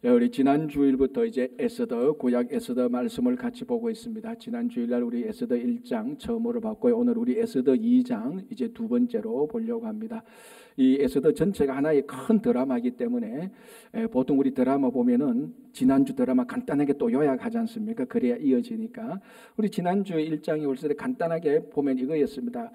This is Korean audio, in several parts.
우리 지난 주일부터 이제 에스더 구약 에스더 말씀을 같이 보고 있습니다. 지난 주일날 우리 에스더 1장 처음으로 봤고요. 오늘 우리 에스더 2장 이제 두 번째로 보려고 합니다. 이 에스더 전체가 하나의 큰 드라마이기 때문에 보통 우리 드라마 보면은 지난주 드라마 간단하게 또 요약하지 않습니까? 그래야 이어지니까 우리 지난주 1장에 올 때 간단하게 보면 이거였습니다.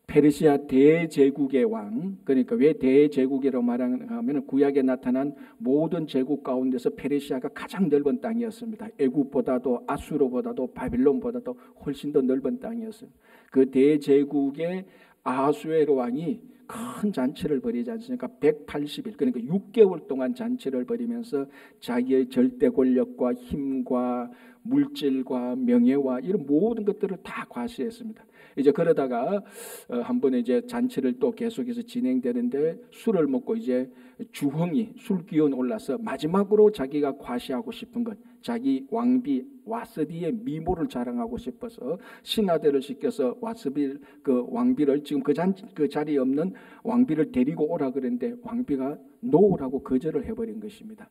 페르시아 대제국의 왕, 그러니까 왜 대제국이라고 말하면 구약에 나타난 모든 제국 가운데서 페르시아가 가장 넓은 땅이었습니다. 애굽보다도 아수르보다도 바빌론보다도 훨씬 더 넓은 땅이었습니다. 그 대제국의 아하수에로 왕이 큰 잔치를 벌이지 않습니까? 180일, 그러니까 6개월 동안 잔치를 벌이면서 자기의 절대 권력과 힘과 물질과 명예와 이런 모든 것들을 다 과시했습니다. 이제 그러다가 한 번에 이제 잔치를 또 계속해서 진행되는데 술을 먹고 이제 주흥이 술 기운 올라서 마지막으로 자기가 과시하고 싶은 것, 자기 왕비 와스디의 미모를 자랑하고 싶어서 신하들을 시켜서 와스비 그 왕비를 지금 그 자리에 없는 왕비를 데리고 오라 그랬는데 왕비가 노라고 거절을 해버린 것입니다.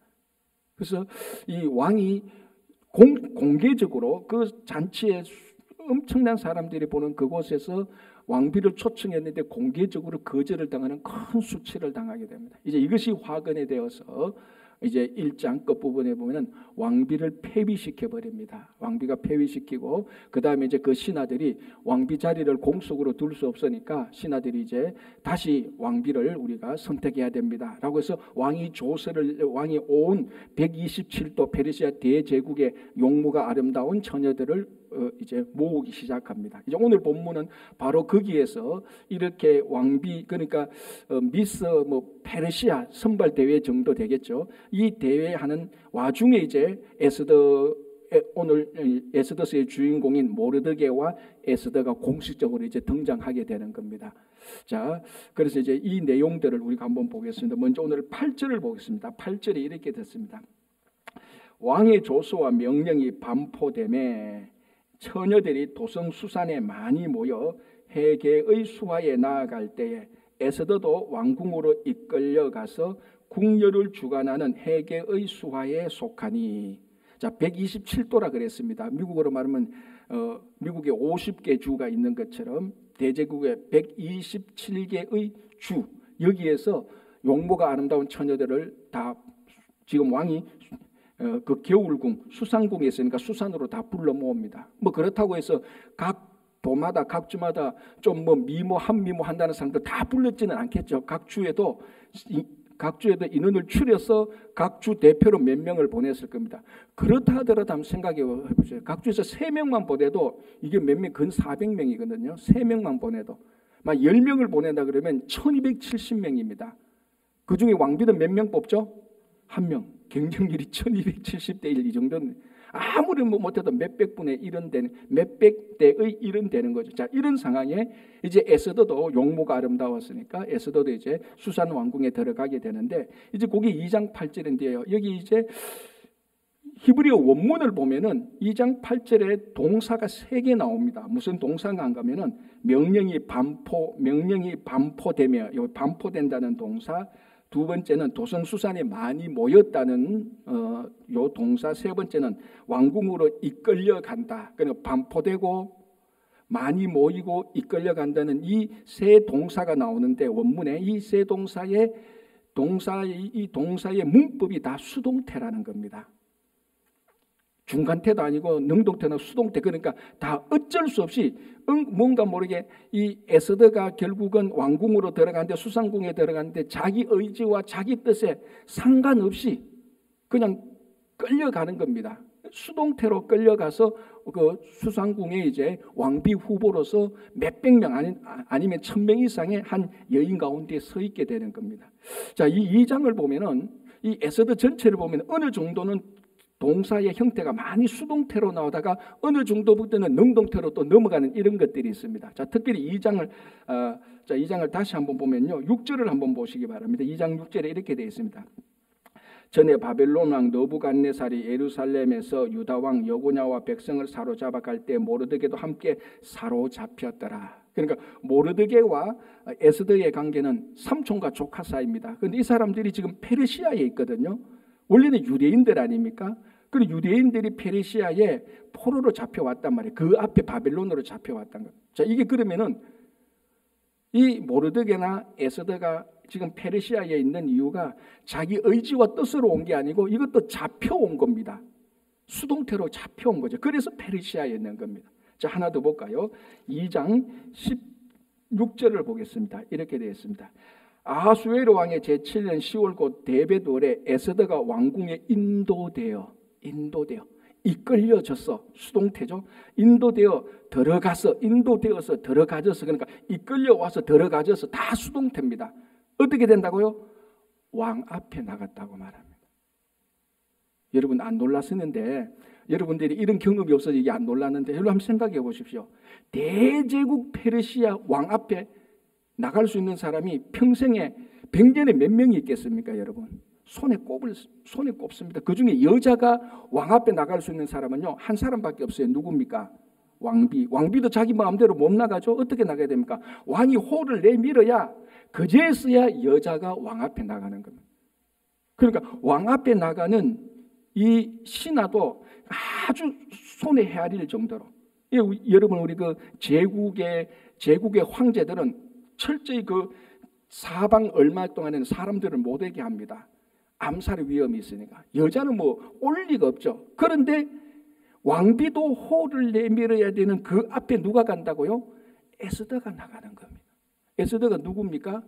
그래서 이 왕이 공개적으로 그 잔치에 엄청난 사람들이 보는 그곳에서 왕비를 초청했는데 공개적으로 거절을 당하는 큰 수치를 당하게 됩니다. 이제 이것이 화근에 되어서 이제 1장 끝부분에 보면 왕비를 폐위시켜 버립니다. 왕비가 폐위시키고 그 다음에 이제 그 신하들이 왕비 자리를 공속으로 둘 수 없으니까 신하들이 이제 다시 왕비를 우리가 선택해야 됩니다 라고 해서 왕이 온 127도 페르시아 대제국의 용모가 아름다운 처녀들을 이제 모으기 시작합니다. 이제 오늘 본문은 바로 거기에서 이렇게 왕비, 그러니까 미스 페르시아 선발 대회 정도 되겠죠. 이 대회하는 와중에 이제 오늘 에스더서의 주인공인 모르드게와 에스더가 공식적으로 이제 등장하게 되는 겁니다. 자, 그래서 이제 이 내용들을 우리가 한번 보겠습니다. 먼저 오늘 8절을 보겠습니다. 8절이 이렇게 됐습니다. 왕의 조서와 명령이 반포됨에 처녀들이 도성 수산에 많이 모여 해계의 수하에 나아갈 때에 에스더도 왕궁으로 이끌려가서 궁녀를 주관하는 해계의 수하에 속하니, 자 127도라 그랬습니다. 미국으로 말하면 미국에 50개 주가 있는 것처럼 대제국에 127개의 주, 여기에서 용모가 아름다운 처녀들을 다 지금 왕이 그 겨울궁 수산궁에 있으니까 수산으로 다 불러 모읍니다. 뭐 그렇다고 해서 각 도마다 각 주마다 좀 뭐 미모 한미모 한다는 사람들 다 불렀지는 않겠죠. 각 주에도 인원을 추려서 각 주 대표로 몇 명을 보냈을 겁니다. 그렇다 하더라도 한번 생각해 보세요. 각 주에서 3명만 보내도 이게 몇 명, 근 400명이거든요. 3명만 보내도 막 10명을 보낸다 그러면 1270명입니다. 그 중에 왕비는 몇 명 뽑죠? 1명. 경쟁률이 1270대 1 이 정도는 아무리 못해도 몇백 대의 1은 되는 거죠. 자, 이런 상황에 이제 에스더도 용모가 아름다웠으니까 에스더도 이제 수산 왕궁에 들어가게 되는데 이제 거기 2장 8절인데요. 여기 이제 히브리어 원문을 보면은 2장 8절에 동사가 3개 나옵니다. 무슨 동사가 안 가면은 명령이 반포되며, 여기 반포된다는 동사, 두 번째는 도성수산에 많이 모였다는 요 동사, 세 번째는 왕궁으로 이끌려간다. 그러니까 반포되고 많이 모이고 이끌려간다는 이 세 동사가 나오는데 원문에 이 세 동사의 문법이 다 수동태라는 겁니다. 중간태도 아니고 능동태나 수동태, 그러니까 다 어쩔 수 없이 뭔가 모르게 이 에스더가 결국은 왕궁으로 들어가는데, 수산궁에 들어가는데 자기 의지와 자기 뜻에 상관없이 그냥 끌려가는 겁니다. 수동태로 끌려가서 그 수산궁에 이제 왕비 후보로서 몇백 명 아니면 1000명 이상의 한 여인 가운데 서 있게 되는 겁니다. 자, 이 2장을 보면은 이 에스더 전체를 보면 어느 정도는 동사의 형태가 많이 수동태로 나오다가 어느 정도부터는 능동태로 또 넘어가는 이런 것들이 있습니다. 자, 특별히 2장을 다시 한번 보면요, 6절을 한번 보시기 바랍니다. 2장 6절에 이렇게 되어 있습니다. 전에 바벨론 왕 느부갓네살이 예루살렘에서 유다 왕 여고냐와 백성을 사로잡아 갈 때 모르드게도 함께 사로잡혔더라. 그러니까 모르드게와 에스더의 관계는 삼촌과 조카 사이입니다. 그런데 이 사람들이 지금 페르시아에 있거든요. 원래는 유대인들 아닙니까? 그리고 유대인들이 페르시아에 포로로 잡혀왔단 말이에요. 그 앞에 바벨론으로 잡혀왔단 거예요. 자, 이게 그러면은 이 모르드게나 에스더가 지금 페르시아에 있는 이유가 자기 의지와 뜻으로 온 게 아니고 이것도 잡혀온 겁니다. 수동태로 잡혀온 거죠. 그래서 페르시아에 있는 겁니다. 자, 하나 더 볼까요? 2장 16절을 보겠습니다. 이렇게 되어 있습니다. 아하수에로 왕의 제7년 10월 곧 데베돌에 에스더가 왕궁에 인도되어 이끌려져서, 수동태죠. 인도되어서 들어가져서, 그러니까 이끌려와서 들어가져서 다 수동태입니다. 어떻게 된다고요? 왕 앞에 나갔다고 말합니다. 여러분 안 놀랐었는데, 여러분들이 이런 경험이 없어서 이게 안 놀랐는데 여러분 한번 생각해 보십시오. 대제국 페르시아 왕 앞에 나갈 수 있는 사람이 평생에 100년에 몇 명이 있겠습니까, 여러분? 손에 꼽습니다. 그 중에 여자가 왕 앞에 나갈 수 있는 사람은요, 한 사람밖에 없어요. 누굽니까? 왕비도 자기 마음대로 못 나가죠. 어떻게 나가야 됩니까? 왕이 호를 내밀어야, 그제서야 여자가 왕 앞에 나가는 겁니다. 그러니까 왕 앞에 나가는 이 신하도 아주 손에 헤아릴 정도로, 여러분 우리 그 제국의 황제들은 철저히 그 사방 얼마 동안에는 사람들을 못 오게 합니다. 암살의 위험이 있으니까. 여자는 뭐 올 리가 없죠. 그런데 왕비도 호를 내밀어야 되는 그 앞에 누가 간다고요? 에스더가 나가는 겁니다. 에스더가 누굽니까?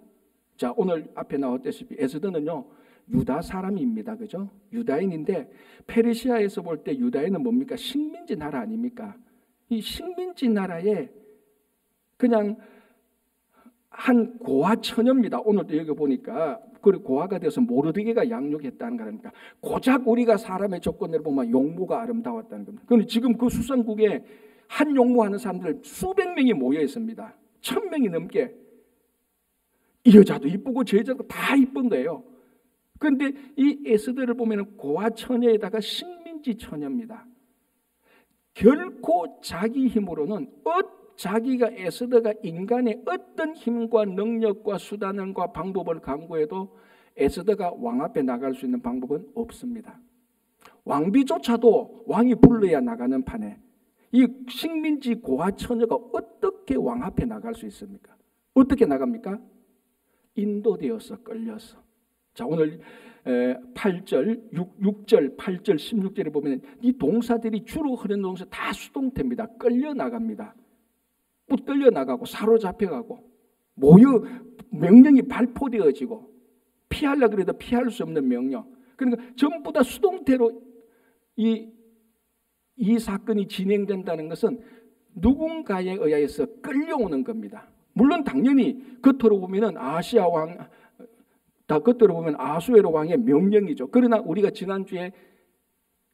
자, 오늘 앞에 나왔다시피 에스더는요, 유다 사람입니다. 그죠? 유다인인데 페르시아에서 볼 때 유다인은 뭡니까? 식민지 나라 아닙니까? 이 식민지 나라에 그냥 한 고아 처녀입니다. 오늘도 여기 보니까 그 고아가 되어서 모르드게가 양육했다는 거니까 고작 우리가 사람의 조건을 보면 용모가 아름다웠다는 겁니다. 그런데 지금 그 수상국에 한 용모하는 사람들 수백 명이 모여 있습니다. 1000명이 넘게. 이 여자도 이쁘고 저 여자도 다 이쁜 거예요. 그런데 이 에스더를 보면 고아 처녀에다가 식민지 처녀입니다. 결코 자기 힘으로는 자기가 에스더가 인간의 어떤 힘과 능력과 수단과 방법을 강구해도 에스더가 왕 앞에 나갈 수 있는 방법은 없습니다. 왕비조차도 왕이 불러야 나가는 판에 이 식민지 고아 처녀가 어떻게 왕 앞에 나갈 수 있습니까? 어떻게 나갑니까? 인도되어서 끌려서. 자, 오늘 8절, 6절, 8절, 16절에 보면 이 동사들이 주로 흐르는 동사 다 수동태입니다. 끌려 나갑니다. 붙들려 나가고 사로잡혀가고 명령이 발포되어지고 피하려고 해도 피할 수 없는 명령. 그러니까 전부 다 수동태로 이 사건이 진행된다는 것은 누군가에 의해서 끌려오는 겁니다. 물론 당연히 겉으로 보면은 겉으로 보면 아수에로 왕의 명령이죠. 그러나 우리가 지난주에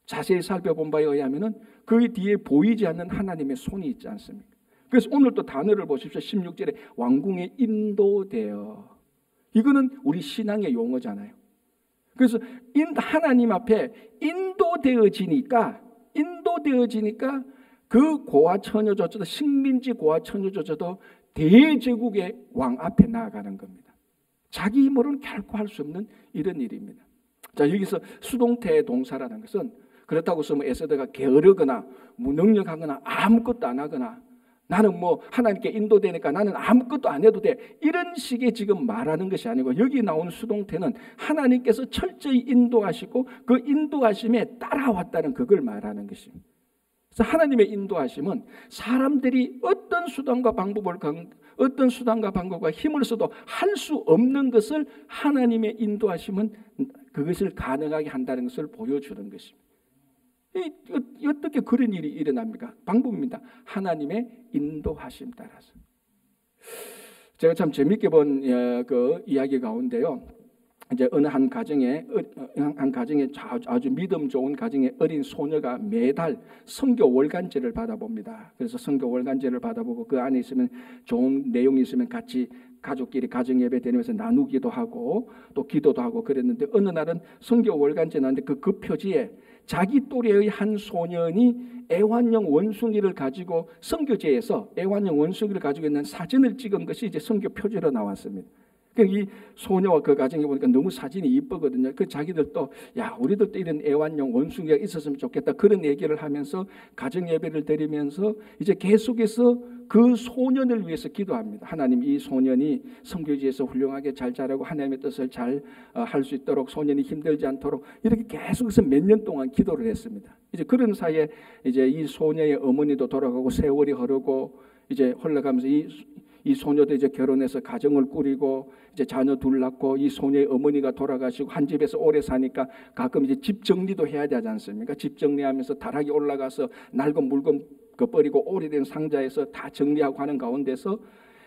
자세히 살펴본 바에 의하면은 그 뒤에 보이지 않는 하나님의 손이 있지 않습니까? 그래서 오늘 또 단어를 보십시오. 16절에 왕궁에 인도되어. 이거는 우리 신앙의 용어잖아요. 그래서 하나님 앞에 인도되어지니까 그 고아 처녀조차도 식민지 고아 처녀조차도 대제국의 왕 앞에 나아가는 겁니다. 자기 힘으로는 결코 할 수 없는 이런 일입니다. 자, 여기서 수동태 동사라는 것은 그렇다고 해서 에스더가 게으르거나 무능력하거나 아무것도 안 하거나 나는 뭐 하나님께 인도되니까 나는 아무것도 안 해도 돼, 이런 식의 지금 말하는 것이 아니고 여기 나온 수동태는 하나님께서 철저히 인도하시고 그 인도하심에 따라왔다는 그걸 말하는 것입니다. 그래서 하나님의 인도하심은 사람들이 어떤 수단과 방법과 힘을 써도 할 수 없는 것을 하나님의 인도하심은 그것을 가능하게 한다는 것을 보여주는 것입니다. 어떻게 그런 일이 일어납니까? 방법입니다. 하나님의 인도하심 따라서. 제가 참 재밌게 본 그 이야기 가운데요. 이제 어느 한 가정에 아주 믿음 좋은 가정의 어린 소녀가 매달 선교 월간제를 받아봅니다. 그래서 선교 월간제를 받아보고 그 안에 있으면 좋은 내용이 있으면 같이 가족끼리 가정 예배 드리면서 나누기도 하고 또 기도도 하고 그랬는데 어느 날은 선교 월간제 나왔는데 그 표지에 자기 또래의 한 소년이 애완용 원숭이를 가지고 선교제에서 애완용 원숭이를 가지고 있는 사진을 찍은 것이 이제 선교 표지로 나왔습니다. 이 소녀와 그 가정에 보니까 너무 사진이 이쁘거든요. 그 자기들도 야 우리들도 이런 애완용 원숭이가 있었으면 좋겠다 그런 얘기를 하면서 가정 예배를 드리면서 이제 계속해서 그 소년을 위해서 기도합니다. 하나님 이 소년이 선교지에서 훌륭하게 잘 자라고 하나님의 뜻을 잘 할 수 있도록 소년이 힘들지 않도록 이렇게 계속해서 몇 년 동안 기도를 했습니다. 이제 그런 사이에 이제 이 소녀의 어머니도 돌아가고 세월이 흐르고 이제 흘러가면서 이 소녀도 이제 결혼해서 가정을 꾸리고 이제 자녀 둘 낳고 이 소녀의 어머니가 돌아가시고 한 집에서 오래 사니까 가끔 이제 집 정리도 해야 되지 않습니까? 집 정리하면서 다락에 올라가서 낡은 물건 버리고 오래된 상자에서 다 정리하고 하는 가운데서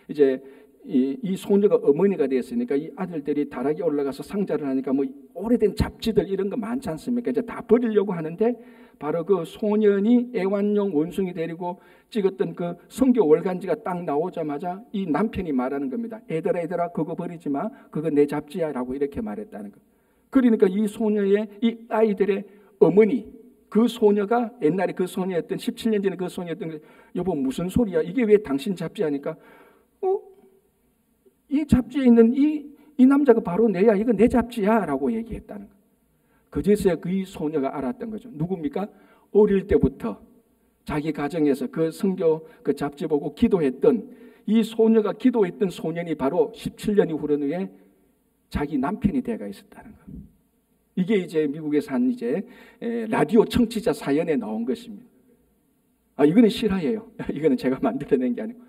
이제 이 소녀가 어머니가 됐으니까 이 아들들이 다락에 올라가서 상자를 하니까 뭐 오래된 잡지들 이런 거 많지 않습니까? 이제 다 버리려고 하는데 바로 그 소년이 애완용 원숭이 데리고 찍었던 그 선교 월간지가 딱 나오자마자 이 남편이 말하는 겁니다. 얘들아 그거 버리지 마. 그거 내 잡지야 라고 이렇게 말했다는 거. 그러니까 이 소녀의 이 아이들의 어머니 그 소녀가 옛날에 그 소녀였던 17년 전에 그 소녀였던 여보 무슨 소리야 이게 왜 당신 잡지 하니까 이 잡지에 있는 이 남자가 바로 내야 이거 내 잡지야 라고 얘기했다는 거예요. 그제서야 그 소녀가 알았던 거죠. 누굽니까? 어릴 때부터 자기 가정에서 그 선교 그 잡지 보고 기도했던 이 소녀가 기도했던 소년이 바로 17년이 흐른 후에 자기 남편이 되어가 있었다는 거예요. 이게 이제 미국에서 한 이제 라디오 청취자 사연에 나온 것입니다. 이거는 실화예요. 이거는 제가 만들어낸 게 아니고.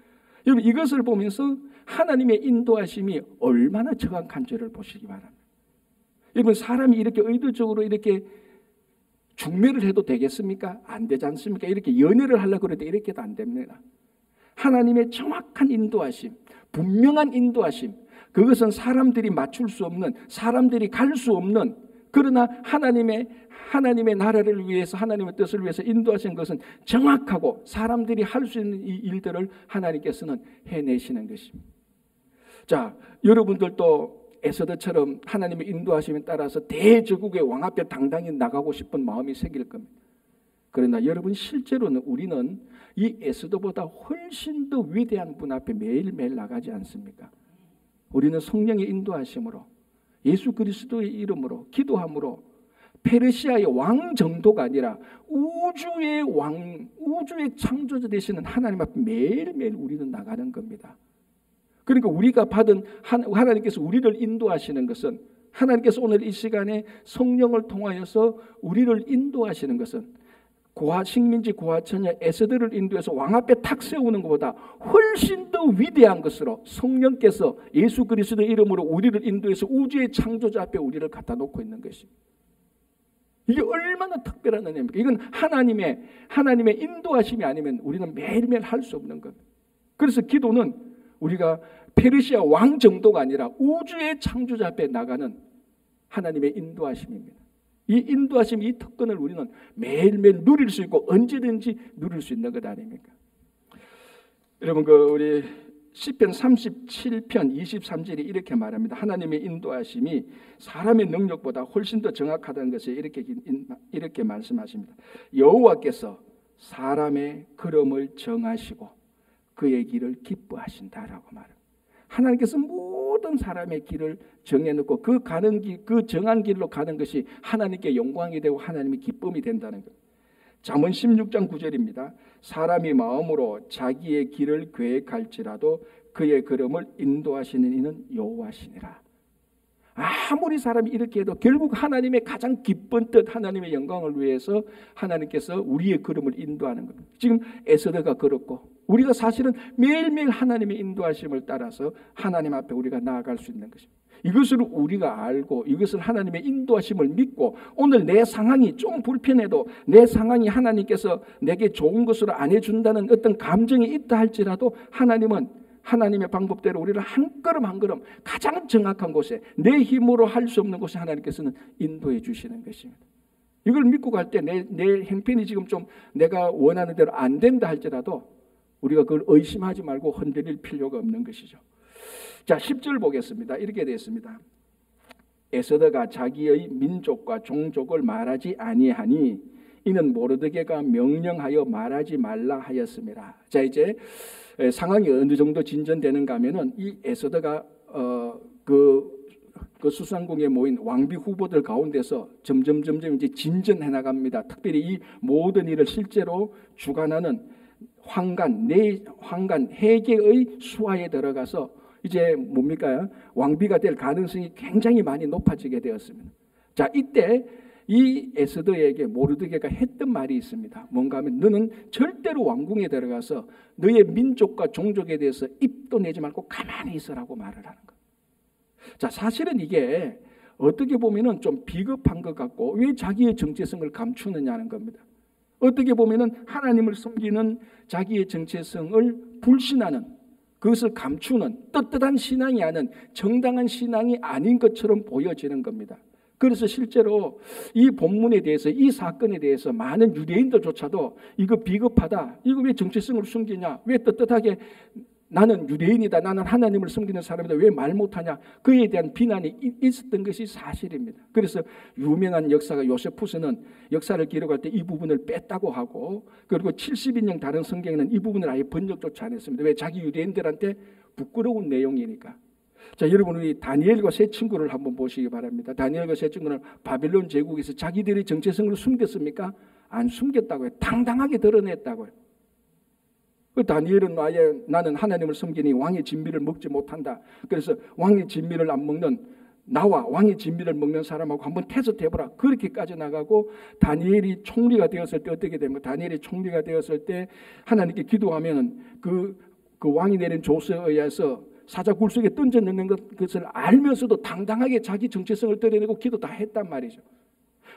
여러분 이것을 보면서 하나님의 인도하심이 얼마나 정확한 줄을 보시기 바랍니다. 여러분 사람이 이렇게 의도적으로 이렇게 중매를 해도 되겠습니까? 안 되지 않습니까? 이렇게 연애를 하려고 해도 이렇게도 안 됩니다. 하나님의 정확한 인도하심, 분명한 인도하심, 그것은 사람들이 맞출 수 없는, 사람들이 갈 수 없는, 그러나 하나님의 나라를 위해서 하나님의 뜻을 위해서 인도하신 것은 정확하고 사람들이 할 수 있는 이 일들을 하나님께서는 해내시는 것입니다. 자, 여러분들도 에서더처럼 하나님의 인도하심에 따라서 대제국의 왕 앞에 당당히 나가고 싶은 마음이 생길 겁니다. 그러나 여러분 실제로는 우리는 이 에서더보다 훨씬 더 위대한 분 앞에 매일매일 나가지 않습니까? 우리는 성령의 인도하심으로 예수 그리스도의 이름으로 기도함으로 페르시아의 왕 정도가 아니라 우주의 왕, 우주의 창조자 되시는 하나님 앞에 매일매일 우리는 나가는 겁니다. 그러니까 우리가 받은 하나님께서 우리를 인도하시는 것은 하나님께서 오늘 이 시간에 성령을 통하여서 우리를 인도하시는 것은 식민지 고아처녀 에스더를 인도해서 왕 앞에 탁 세우는 것보다 훨씬 더 위대한 것으로 성령께서 예수 그리스도의 이름으로 우리를 인도해서 우주의 창조자 앞에 우리를 갖다 놓고 있는 것입니다. 이게 얼마나 특별한 은혜입니까? 이건 하나님의 인도하심이 아니면 우리는 매일매일 할 수 없는 겁니다. 그래서 기도는 우리가 페르시아 왕 정도가 아니라 우주의 창조자 앞에 나가는 하나님의 인도하심입니다. 이 인도하심, 이 특권을 우리는 매일매일 누릴 수 있고 언제든지 누릴 수 있는 것 아닙니까? 여러분 우리 시편 37편 23절이 이렇게 말합니다. 하나님의 인도하심이 사람의 능력보다 훨씬 더 정확하다는 것을 이렇게 말씀하십니다. 여호와께서 사람의 걸음을 정하시고 그의 길을 기뻐하신다라고 말합니다. 하나님께서 모든 사람의 길을 정해놓고 그 가는 길, 그 정한 길로 가는 것이 하나님께 영광이 되고 하나님의 기쁨이 된다는 것. 잠언 16장 9절입니다. 사람이 마음으로 자기의 길을 계획할지라도 그의 걸음을 인도하시는 이는 여호와시니라. 아무리 사람이 이렇게 해도 결국 하나님의 가장 기쁜 뜻, 하나님의 영광을 위해서 하나님께서 우리의 걸음을 인도하는 겁니다. 지금 에스더가 그렇고 우리가 사실은 매일매일 하나님의 인도하심을 따라서 하나님 앞에 우리가 나아갈 수 있는 것입니다. 이것을 우리가 알고 이것을 하나님의 인도하심을 믿고 오늘 내 상황이 좀 불편해도 내 상황이 하나님께서 내게 좋은 것으로 안 해준다는 어떤 감정이 있다 할지라도 하나님은 하나님의 방법대로 우리를 한 걸음 한 걸음 가장 정확한 곳에 내 힘으로 할 수 없는 곳에 하나님께서는 인도해 주시는 것입니다. 이걸 믿고 갈 때 내 형편이 지금 좀 내가 원하는 대로 안 된다 할지라도 우리가 그걸 의심하지 말고 흔들릴 필요가 없는 것이죠. 자, 10절 보겠습니다. 이렇게 되어 있습니다. 에스더가 자기의 민족과 종족을 말하지 아니하니 이는 모르드게가 명령하여 말하지 말라 하였습니다. 자, 이제 상황이 어느 정도 진전되는가 하면은 이 에스더가 그 수상궁에 모인 왕비 후보들 가운데서 점점 이제 진전해 나갑니다. 특별히 이 모든 일을 실제로 주관하는 황간 해계의 수하에 들어가서 이제 뭡니까? 왕비가 될 가능성이 굉장히 많이 높아지게 되었습니다. 자, 이때 이 에스더에게 모르드게가 했던 말이 있습니다. 뭔가 하면 너는 절대로 왕궁에 들어가서 너의 민족과 종족에 대해서 입도 내지 말고 가만히 있으라고 말을 하는 거예요. 자, 사실은 이게 어떻게 보면은 좀 비겁한 것 같고 왜 자기의 정체성을 감추느냐는 겁니다. 어떻게 보면은 하나님을 섬기는 자기의 정체성을 불신하는, 그것을 감추는 떳떳한 신앙이 아닌 정당한 신앙이 아닌 것처럼 보여지는 겁니다. 그래서 실제로 이 본문에 대해서, 이 사건에 대해서 많은 유대인들조차도 이거 비겁하다, 이거 왜 정체성을 숨기냐, 왜 떳떳하게 나는 유대인이다, 나는 하나님을 섬기는 사람이다, 왜 말 못하냐, 그에 대한 비난이 있었던 것이 사실입니다. 그래서 유명한 역사가 요세푸스는 역사를 기록할 때 이 부분을 뺐다고 하고, 그리고 70인용 다른 성경에는 이 부분을 아예 번역조차 안 했습니다. 왜? 자기 유대인들한테 부끄러운 내용이니까. 자, 여러분, 우리 다니엘과 세 친구를 한번 보시기 바랍니다. 다니엘과 세 친구는 바벨론 제국에서 자기들의 정체성을 숨겼습니까? 안 숨겼다고요. 당당하게 드러냈다고요. 그 다니엘은 나는 하나님을 섬기니 왕의 진미를 먹지 못한다. 그래서 왕의 진미를 안 먹는, 나와 왕의 진미를 먹는 사람하고 한번 테스트 해보라. 그렇게까지 나가고, 다니엘이 총리가 되었을 때 어떻게 됩니까? 다니엘이 총리가 되었을 때 하나님께 기도하면 그 왕이 내린 조서에 의해서 사자 굴속에 던져 넣는 것을 알면서도 당당하게 자기 정체성을 드러내고 기도 다 했단 말이죠.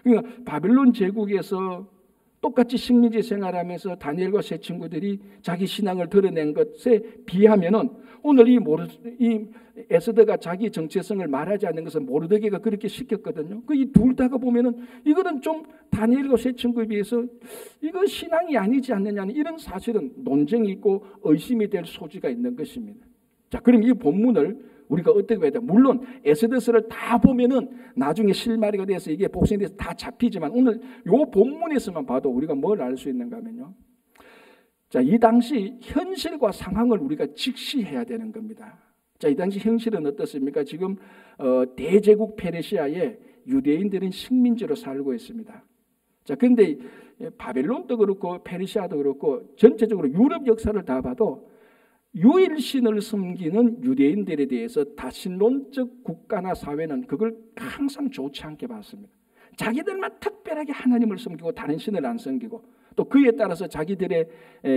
그러니까 바벨론 제국에서 똑같이 식민지 생활하면서 다니엘과 세 친구들이 자기 신앙을 드러낸 것에 비하면은 오늘 이 에스더가 자기 정체성을 말하지 않는 것은 모르드게가 그렇게 시켰거든요. 그 이 둘 다가 보면은 이거는 좀 다니엘과 세 친구에 비해서 이거 신앙이 아니지 않느냐는 이런 사실은 논쟁이 있고 의심이 될 소지가 있는 것입니다. 자, 그럼 이 본문을 우리가 어떻게 해야 돼? 물론 에스더서를 다 보면은 나중에 실마리가 돼서 이게 복선이 돼서 다 잡히지만 오늘 요 본문에서만 봐도 우리가 뭘 알 수 있는가 하면요. 자, 이 당시 현실과 상황을 우리가 직시해야 되는 겁니다. 자, 이 당시 현실은 어떻습니까? 지금 대제국 페르시아에 유대인들은 식민지로 살고 있습니다. 자, 그런데 바벨론도 그렇고 페르시아도 그렇고 전체적으로 유럽 역사를 다 봐도 유일신을 섬기는 유대인들에 대해서 다신론적 국가나 사회는 그걸 항상 좋지 않게 봤습니다. 자기들만 특별하게 하나님을 섬기고 다른 신을 안 섬기고, 또 그에 따라서 자기들의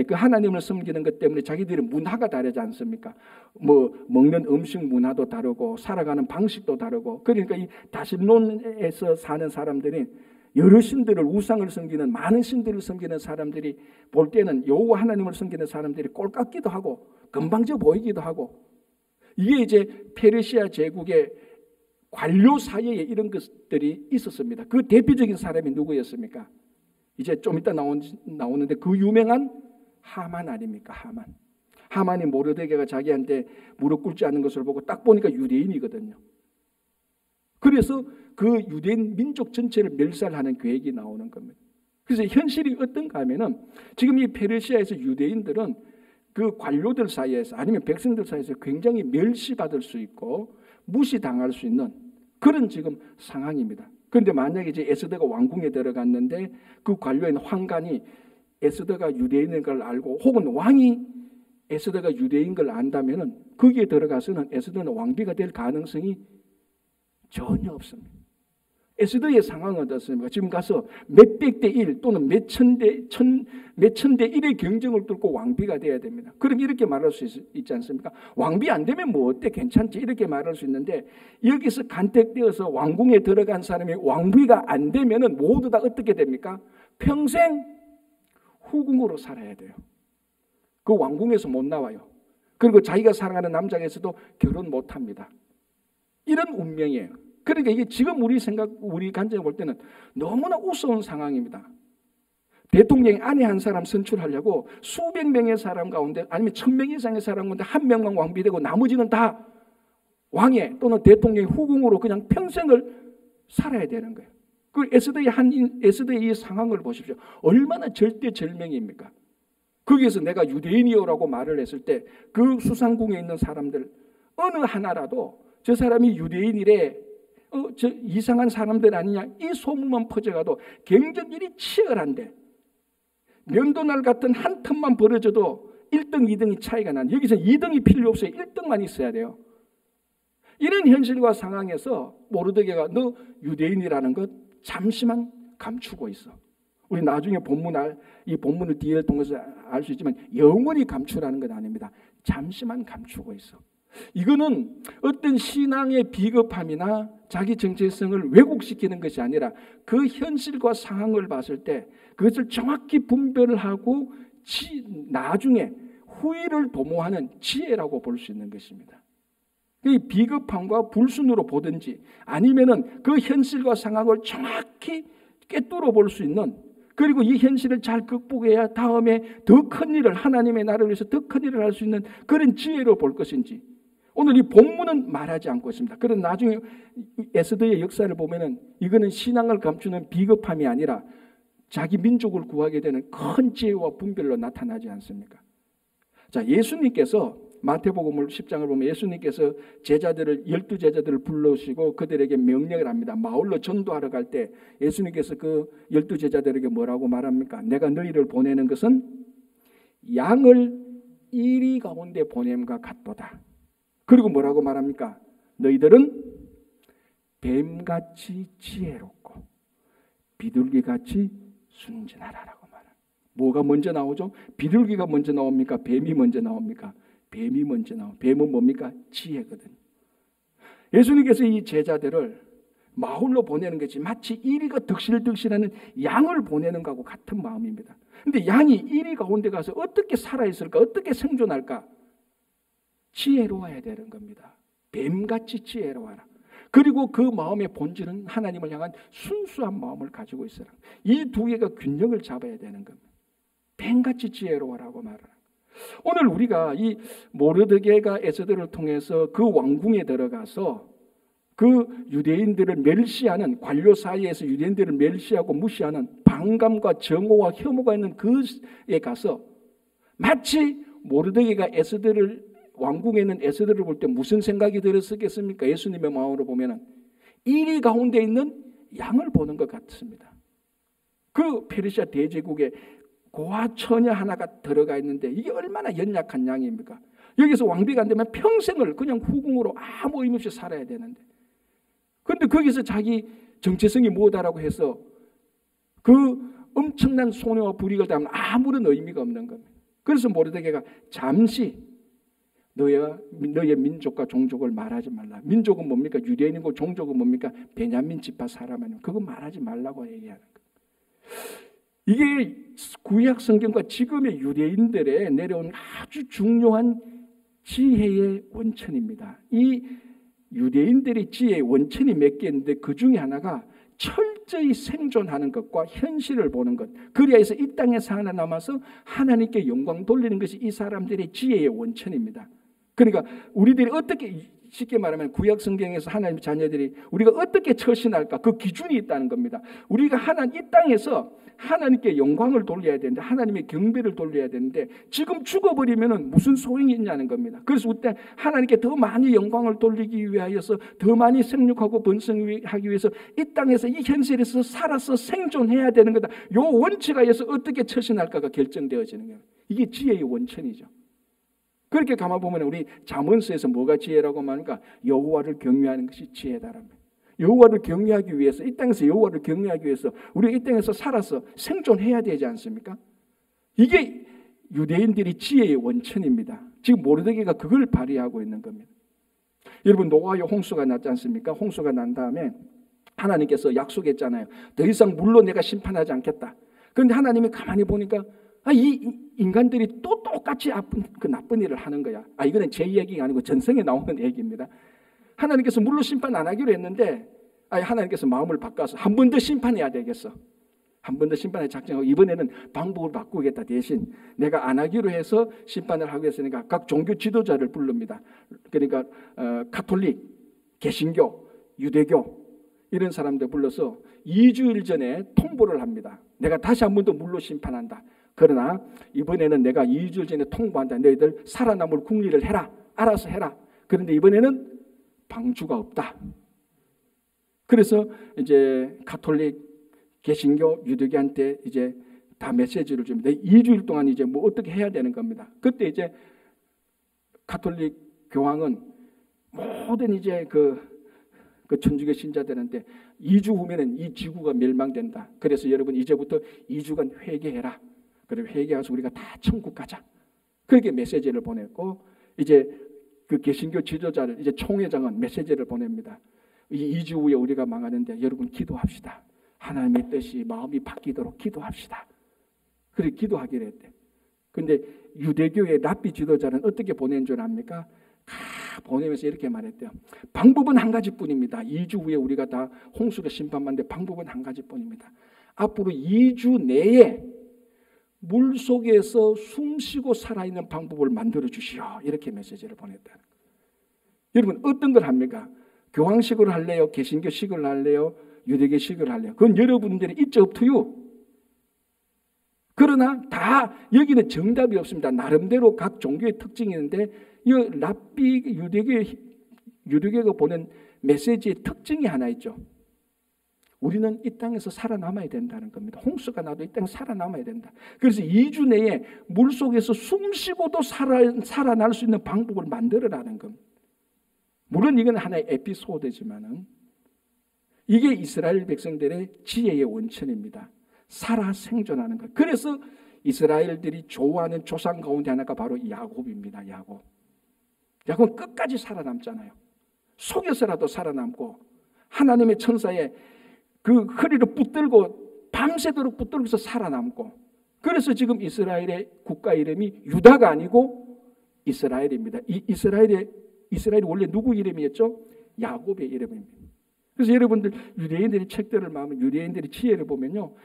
그 하나님을 섬기는 것 때문에 자기들의 문화가 다르지 않습니까? 뭐 먹는 음식 문화도 다르고 살아가는 방식도 다르고, 그러니까 이 다신론에서 사는 사람들이 여러 신들을, 우상을 섬기는, 많은 신들을 섬기는 사람들이 볼 때는 여호와 하나님을 섬기는 사람들이 꼴같기도 하고 건방져 보이기도 하고, 이게 이제 페르시아 제국의 관료 사이에 이런 것들이 있었습니다. 그 대표적인 사람이 누구였습니까? 이제 좀 이따 나오는데 그 유명한 하만 아닙니까? 하만이 모르드게가 자기한테 무릎 꿇지 않는 것을 보고 딱 보니까 유대인이거든요. 그래서 그 유대인 민족 전체를 멸살하는 계획이 나오는 겁니다. 그래서 현실이 어떤가 하면은 지금 이 페르시아에서 유대인들은 그 관료들 사이에서 아니면 백성들 사이에서 굉장히 멸시받을 수 있고 무시당할 수 있는 그런 지금 상황입니다. 그런데 만약에 이제 에스더가 왕궁에 들어갔는데 그 관료인 황간이 에스더가 유대인인 걸 알고, 혹은 왕이 에스더가 유대인 걸 안다면은 거기에 들어가서는 에스더는 왕비가 될 가능성이 전혀 없습니다. 에스더의 상황은 어떻습니까? 지금 가서 몇백 대 1 또는 몇천 대 1의 경쟁을 뚫고 왕비가 돼야 됩니다. 그럼 이렇게 말할 수 있지 않습니까? 왕비 안 되면 뭐 어때? 괜찮지? 이렇게 말할 수 있는데, 여기서 간택되어서 왕궁에 들어간 사람이 왕비가 안 되면은 모두 다 어떻게 됩니까? 평생 후궁으로 살아야 돼요. 그 왕궁에서 못 나와요. 그리고 자기가 사랑하는 남자에서도 결혼 못 합니다. 이런 운명이에요. 그러니까 이게 지금 우리 관점에 볼 때는 너무나 우스운 상황입니다. 대통령이 아내 한 사람 선출하려고 수백 명의 사람 가운데, 아니면 1000명 이상의 사람 가운데 한 명만 왕비되고 나머지는 다 왕의 또는 대통령의 후궁으로 그냥 평생을 살아야 되는 거예요. 그 에스더의 이 상황을 보십시오. 얼마나 절대절명입니까? 거기에서 내가 유대인이요라고 말을 했을 때 그 수상궁에 있는 사람들 어느 하나라도 저 사람이 유대인이래, 저 이상한 사람들 아니냐, 이 소문만 퍼져가도 경쟁률이 치열한데 면도날 같은 한 틈만 벌어져도 1등, 2등이 차이가 나는, 여기서 2등이 필요 없어요. 1등만 있어야 돼요. 이런 현실과 상황에서 모르드게가 너 유대인이라는 것 잠시만 감추고 있어. 우리 나중에 이 본문을 뒤에 통해서 알 수 있지만 영원히 감추라는 건 아닙니다. 잠시만 감추고 있어. 이거는 어떤 신앙의 비겁함이나 자기 정체성을 왜곡시키는 것이 아니라 그 현실과 상황을 봤을 때 그것을 정확히 분별을 하고 나중에 후회를 도모하는 지혜라고 볼 수 있는 것입니다. 이 비겁함과 불순으로 보든지 아니면은 그 현실과 상황을 정확히 꿰뚫어 볼 수 있는, 그리고 이 현실을 잘 극복해야 다음에 더 큰 일을, 하나님의 나라를 위해서 더 큰 일을 할 수 있는 그런 지혜로 볼 것인지, 오늘 이 본문은 말하지 않고 있습니다. 그런 나중에 에스더의 역사를 보면은 이거는 신앙을 감추는 비겁함이 아니라 자기 민족을 구하게 되는 큰 지혜와 분별로 나타나지 않습니까? 자, 예수님께서 마태복음 10장을 보면 예수님께서 제자들을, 12제자들을 불러오시고 그들에게 명령을 합니다. 마을로 전도하러 갈 때 예수님께서 그 12제자들에게 뭐라고 말합니까? 내가 너희를 보내는 것은 양을 이리 가운데 보냄과 같도다. 그리고 뭐라고 말합니까? 너희들은 뱀같이 지혜롭고 비둘기같이 순진하라라고 말합니다. 뭐가 먼저 나오죠? 비둘기가 먼저 나옵니까? 뱀이 먼저 나옵니까? 뱀이 먼저 나옵니다. 뱀은 뭡니까? 지혜거든요. 예수님께서 이 제자들을 마을로 보내는 것이 마치 이리가 득실득실하는 양을 보내는 것하고 같은 마음입니다. 그런데 양이 이리 가운데 가서 어떻게 살아있을까? 어떻게 생존할까? 지혜로워야 되는 겁니다. 뱀같이 지혜로워라. 그리고 그 마음의 본질은 하나님을 향한 순수한 마음을 가지고 있어라. 이 두 개가 균형을 잡아야 되는 겁니다. 뱀같이 지혜로워라고 말하라. 오늘 우리가 이 모르드게가 에스더를 통해서 그 왕궁에 들어가서 그 유대인들을 멸시하는, 관료 사이에서 유대인들을 멸시하고 무시하는 반감과 정오와 혐오가 있는 그에 가서 마치 모르드게가 왕궁에 있는 에스더를 볼 때 무슨 생각이 들었겠습니까? 예수님의 마음으로 보면은 이리 가운데 있는 양을 보는 것 같습니다. 그 페르시아 대제국에 고아 처녀 하나가 들어가 있는데 이게 얼마나 연약한 양입니까? 여기서 왕비가 안 되면 평생을 그냥 후궁으로 아무 의미 없이 살아야 되는데, 그런데 거기서 자기 정체성이 뭐다라고 해서 그 엄청난 손해와 불이익을 당하면 아무런 의미가 없는 겁니다. 그래서 모르드게가 잠시 너의 민족과 종족을 말하지 말라. 민족은 뭡니까? 유대인이고 종족은 뭡니까? 베냐민 지파 사람 아니면 그거 말하지 말라고 얘기하는 거예요. 이게 구약 성경과 지금의 유대인들의 내려온 아주 중요한 지혜의 원천입니다. 이 유대인들의 지혜의 원천이 몇 개 있는데 그 중에 하나가 철저히 생존하는 것과 현실을 보는 것, 그래야 해서 이 땅에 살아남아서 하나님께 영광 돌리는 것이 이 사람들의 지혜의 원천입니다. 그러니까 우리들이 어떻게, 쉽게 말하면 구약 성경에서 하나님의 자녀들이 우리가 어떻게 처신할까, 그 기준이 있다는 겁니다. 우리가 이 땅에서 하나님께 영광을 돌려야 되는데, 하나님의 경배를 돌려야 되는데 지금 죽어버리면 무슨 소용이 있냐는 겁니다. 그래서 그때 하나님께 더 많이 영광을 돌리기 위하여서, 더 많이 생육하고 번성하기 위해서 이 땅에서 이 현실에서 살아서 생존해야 되는 거다. 이 원칙하에서 어떻게 처신할까가 결정되어지는 거예요. 이게 지혜의 원천이죠. 그렇게 가만보면 우리 잠언서에서 뭐가 지혜라고 말하니까 여호와를 경외하는 것이 지혜다랍니다. 여호와를 경외하기 위해서, 이 땅에서 여호와를 경외하기 위해서 우리가 이 땅에서 살아서 생존해야 되지 않습니까? 이게 유대인들이 지혜의 원천입니다. 지금 모르드게가 그걸 발휘하고 있는 겁니다. 여러분, 노아의 홍수가 났지 않습니까? 홍수가 난 다음에 하나님께서 약속했잖아요. 더 이상 물로 내가 심판하지 않겠다. 그런데 하나님이 가만히 보니까 이 인간들이 또 똑같이 나쁜 일을 하는 거야. 이거는 제 얘기가 아니고 전성에 나오는 얘기입니다. 하나님께서 물로 심판 안 하기로 했는데 하나님께서 마음을 바꿔서 한 번 더 심판해야 되겠어. 한 번 더 심판에 작정하고 이번에는 방법을 바꾸겠다. 대신 내가 안 하기로 해서 심판을 하고 했으니까 각 종교 지도자를 부릅니다. 그러니까 가톨릭, 개신교, 유대교 이런 사람들 불러서 2주일 전에 통보를 합니다. 내가 다시 한 번 더 물로 심판한다. 그러나 이번에는 내가 2주일 전에 통보한다. 너희들 살아남을 궁리를 해라. 알아서 해라. 그런데 이번에는 방주가 없다. 그래서 이제 가톨릭, 개신교, 유대교한테 이제 다 메시지를 줍니다. 2주일 동안 이제 뭐 어떻게 해야 되는 겁니다. 그때 이제 가톨릭 교황은 모든 이제 그 천주교 신자들한테 2주 후면은 이 지구가 멸망된다. 그래서 여러분 이제부터 2주간 회개해라. 그리고 회개해서 우리가 다 천국 가자. 그렇게 메시지를 보냈고, 이제 그 개신교 지도자를, 이제 총회장은 메시지를 보냅니다. 이 2주 후에 우리가 망하는데 여러분 기도합시다. 하나님의 뜻이 마음이 바뀌도록 기도합시다. 그렇게 기도하기로 했대. 근데 유대교의 랍비 지도자는 어떻게 보낸 줄 압니까? 보내면서 이렇게 말했대요. 방법은 한 가지뿐입니다. 2주 후에 우리가 다 홍수로 심판받는데 방법은 한 가지뿐입니다. 앞으로 2주 내에 물속에서 숨쉬고 살아있는 방법을 만들어 주시오. 이렇게 메시지를 보냈다는 거예요. 여러분 어떤 걸 합니까? 교황식으로 할래요? 개신교식으로 할래요? 유대교식으로 할래요? 그건 여러분들의 it's up to you. 그러나 다 여기는 정답이 없습니다. 나름대로 각 종교의 특징이 있는데 이 랍비 유대교가 보낸 메시지의 특징이 하나 있죠. 우리는 이 땅에서 살아남아야 된다는 겁니다. 홍수가 나도 이 땅에 살아남아야 된다. 그래서 2주 내에 물속에서 숨쉬고도 살아날 수 있는 방법을 만들어라는 겁니다. 물론 이건 하나의 에피소드지만은 이게 이스라엘 백성들의 지혜의 원천입니다. 살아 생존하는 것. 그래서 이스라엘들이 좋아하는 조상 가운데 하나가 바로 야곱입니다. 야곱은 끝까지 살아남잖아요. 속에서라도 살아남고 하나님의 천사의 그 허리를 붙들고 밤새도록 붙들고서 살아남고, 그래서 지금 이스라엘의 국가 이름이 유다가 아니고 이스라엘입니다. 이스라엘이 원래 누구 이름이었죠? 야곱의 이름입니다. 그래서 여러분들 유대인들의 책들을 보면, 유대인들의 지혜를 보면요,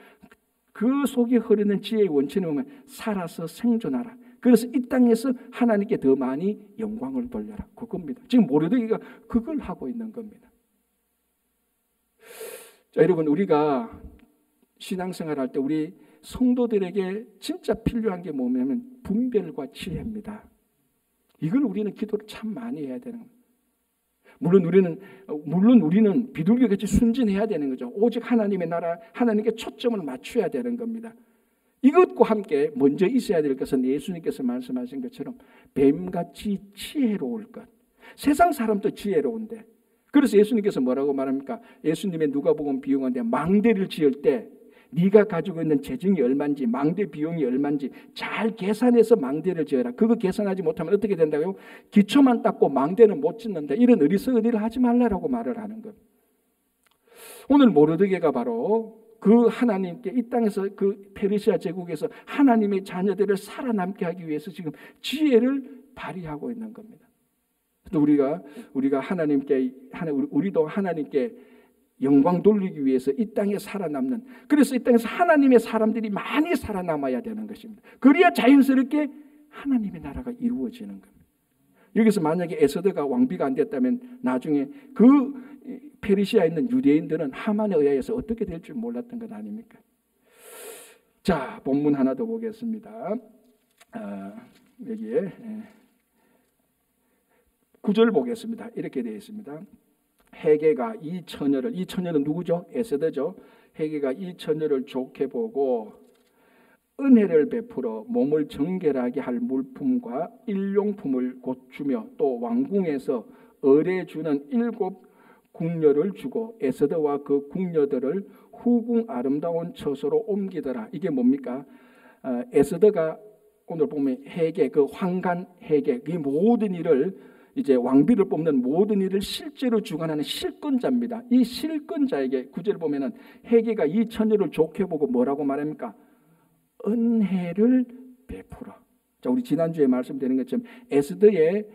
그 속에 흐르는 지혜의 원천을 보면 살아서 생존하라. 그래서 이 땅에서 하나님께 더 많이 영광을 돌려라. 그겁니다. 지금 모르드게가 그걸 하고 있는 겁니다. 자, 여러분 우리가 신앙생활할 때 우리 성도들에게 진짜 필요한 게 뭐냐면 분별과 지혜입니다. 이걸 우리는 기도를 참 많이 해야 되는 겁니다. 물론 우리는 비둘기같이 순진해야 되는 거죠. 오직 하나님의 나라, 하나님께 초점을 맞춰야 되는 겁니다. 이것과 함께 먼저 있어야 될 것은 예수님께서 말씀하신 것처럼 뱀같이 지혜로울 것. 세상 사람도 지혜로운데, 그래서 예수님께서 뭐라고 말합니까? 예수님의 누가복음 비유인데 망대를 지을 때 네가 가지고 있는 재정이 얼마인지, 망대 비용이 얼마인지 잘 계산해서 망대를 지어라. 그거 계산하지 못하면 어떻게 된다고요? 기초만 닦고 망대는 못 짓는다. 이런 어리석은일을 하지 말라라고 말을 하는 것. 오늘 모르드게가 바로 그 하나님께 이 땅에서 그 페르시아 제국에서 하나님의 자녀들을 살아남게 하기 위해서 지금 지혜를 발휘하고 있는 겁니다. 우리가 우리도 하나님께 영광 돌리기 위해서 이 땅에 살아남는, 그래서 이 땅에서 하나님의 사람들이 많이 살아남아야 되는 것입니다. 그래야 자연스럽게 하나님의 나라가 이루어지는 겁니다. 여기서 만약에 에스더가 왕비가 안 됐다면 나중에 그 페르시아에 있는 유대인들은 하만에 의해서 어떻게 될 줄 몰랐던 것 아닙니까? 자, 본문 하나 더 보겠습니다. 여기에 9절 보겠습니다. 이렇게 되어 있습니다. 헤게가 이 처녀는 누구죠? 에스더죠. 헤게가 이 처녀를 좋게 보고 은혜를 베풀어 몸을 정결하게 할 물품과 일용품을 곧 주며 또 왕궁에서 을에 주는 7 궁녀를 주고 에스더와 그 궁녀들을 후궁 아름다운 처소로 옮기더라. 이게 뭡니까? 에스더가 오늘 보면 헤게, 그 황간 헤게, 이 모든 일을 이제 왕비를 뽑는 모든 일을 실제로 주관하는 실권자입니다. 이 실권자에게 9절 보면은 헤게가 이 처녀를 좋게 보고 뭐라고 말합니까? 은혜를 베풀어. 자, 우리 지난주에 말씀드린 것처럼 에스더의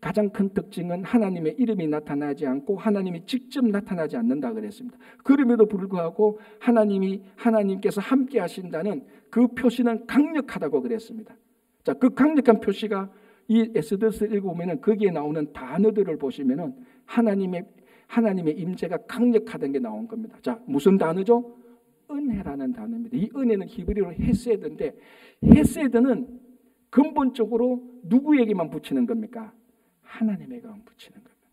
가장 큰 특징은 하나님의 이름이 나타나지 않고 하나님이 직접 나타나지 않는다 그랬습니다. 그럼에도 불구하고 하나님께서 함께 하신다는 그 표시는 강력하다고 그랬습니다. 자, 그 강력한 표시가 이 에스더서 읽어보면 거기에 나오는 단어들을 보시면은 하나님의 임재가 강력하다는 게 나온 겁니다. 자, 무슨 단어죠? 은혜라는 단어입니다. 이 은혜는 히브리어로 헤세드인데, 헤세드는 근본적으로 누구에게만 붙이는 겁니까? 하나님에게만 붙이는 겁니다.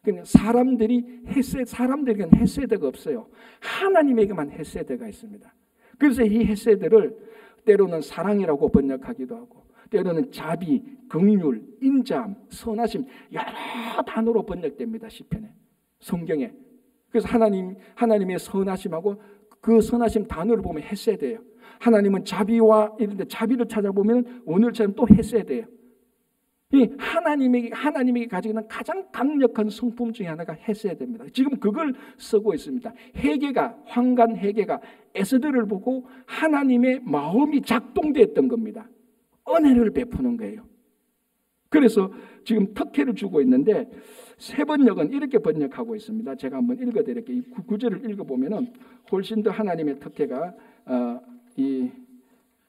그냥 사람들에게는 헤세드가 없어요. 하나님에게만 헤세드가 있습니다. 그래서 이 헤세드를 때로는 사랑이라고 번역하기도 하고, 때로는 자비, 긍휼, 인자함, 선하심, 여러 단어로 번역됩니다. 시편에, 성경에. 그래서 하나님의 선하심하고 그 선하심 단어를 보면 헤세드예요. 하나님은 자비와 이런데 자비를 찾아보면 오늘처럼 또 헤세드예요. 이 하나님에게 가지고 있는 가장 강력한 성품 중에 하나가 헤세드입니다. 지금 그걸 쓰고 있습니다. 황간 헤게가 에스더를 보고 하나님의 마음이 작동됐던 겁니다. 은혜를 베푸는 거예요. 그래서 지금 특혜를 주고 있는데 세 번역은 이렇게 번역하고 있습니다. 제가 한번 읽어드릴게요. 이 구절을 읽어보면은 훨씬 더 하나님의 특혜가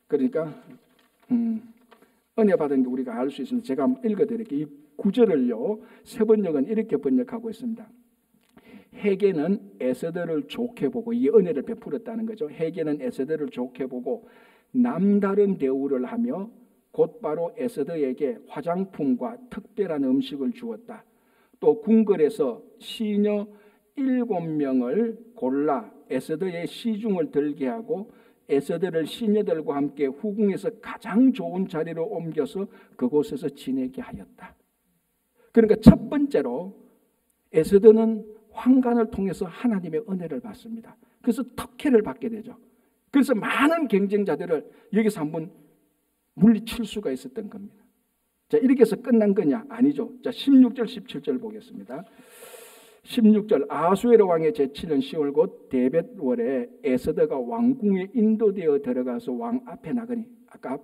그러니까 은혜 받은 게 우리가 알 수 있습니다. 제가 한번 읽어드릴게요. 이 구절을요, 세 번역은 이렇게 번역하고 있습니다. 헤게는 에스더를 좋게 보고, 이 은혜를 베풀었다는 거죠. 헤게는 에스더를 좋게 보고 남다른 대우를 하며 곧바로 에스더에게 화장품과 특별한 음식을 주었다. 또 궁궐에서 시녀 7명을 골라 에스더의 시중을 들게 하고 에스더를 시녀들과 함께 후궁에서 가장 좋은 자리로 옮겨서 그곳에서 지내게 하였다. 그러니까 첫 번째로 에스더는 환관을 통해서 하나님의 은혜를 받습니다. 그래서 특혜를 받게 되죠. 그래서 많은 경쟁자들을 여기서 한번 물리칠 수가 있었던 겁니다. 자, 이렇게 해서 끝난 거냐? 아니죠. 자, 16절 17절 보겠습니다. 16절 아수에로 왕의 제7년 10월 곧 데벳월에 에스더가 왕궁에 인도되어 들어가서 왕 앞에 나가니, 아까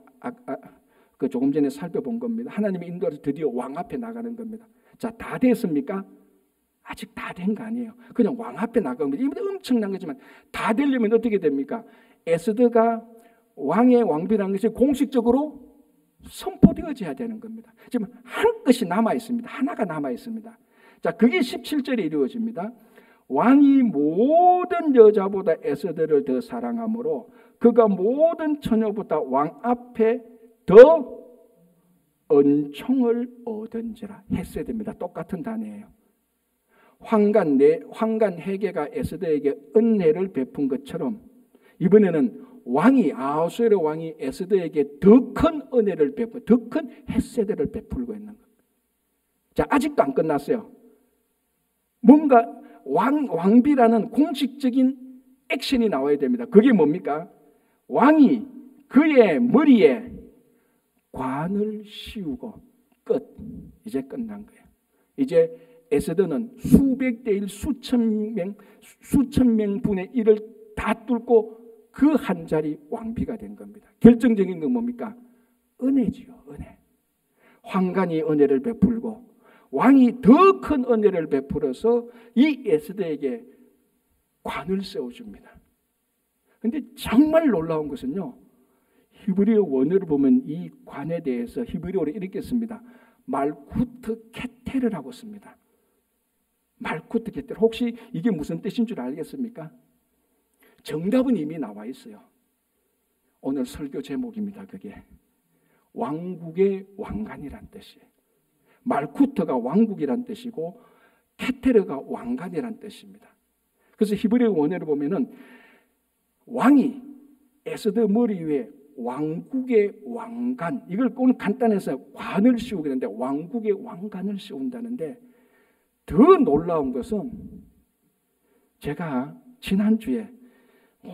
그 조금 전에 살펴본 겁니다. 하나님의 인도에서 드디어 왕 앞에 나가는 겁니다. 자, 다 됐습니까? 아직 다 된 거 아니에요. 그냥 왕 앞에 나간 겁니다. 이게 엄청난 거지만 다 되려면 어떻게 됩니까? 에스더가 왕의 왕비라는 것이 공식적으로 선포되어져야 되는 겁니다. 지금 한 것이 남아 있습니다. 하나가 남아 있습니다. 자, 그게 17절에 이루어집니다. 왕이 모든 여자보다 에스더를 더 사랑하므로 그가 모든 처녀보다 왕 앞에 더 은총을 얻은지라. 헤세드입니다. 똑같은 단어예요. 황간 헤게가 에스더에게 은혜를 베푼 것처럼 이번에는 아하수에로 왕이 에스더에게 더 큰 은혜를 더 큰 헤세드를 베풀고 있는 겁니다. 자, 아직도 안 끝났어요. 뭔가 왕비라는 공식적인 액션이 나와야 됩니다. 그게 뭡니까? 왕이 그의 머리에 관을 씌우고 끝. 이제 끝난 거예요. 이제 에스더는 수백 대 1, 수천 명 분의 1을 다 뚫고 그 한 자리 왕비가 된 겁니다. 결정적인 건 뭡니까? 은혜지요. 은혜. 황간이 은혜를 베풀고 왕이 더 큰 은혜를 베풀어서 이 에스더에게 관을 세워줍니다. 그런데 정말 놀라운 것은요, 히브리어 원어를 보면 이 관에 대해서 히브리어로 이렇게 씁니다. 말쿠트 케테르라고 씁니다. 말쿠트 케테르. 혹시 이게 무슨 뜻인 줄 알겠습니까? 정답은 이미 나와 있어요. 오늘 설교 제목입니다. 그게 왕국의 왕관이란 뜻이에요. 말쿠트가 왕국이란 뜻이고 케테르가 왕관이란 뜻입니다. 그래서 히브리어 원어를 보면은 왕이 에스더 머리 위에 왕국의 왕관, 이걸 오늘 간단해서 관을 씌우게 되는데 왕국의 왕관을 씌운다는데, 더 놀라운 것은 제가 지난주에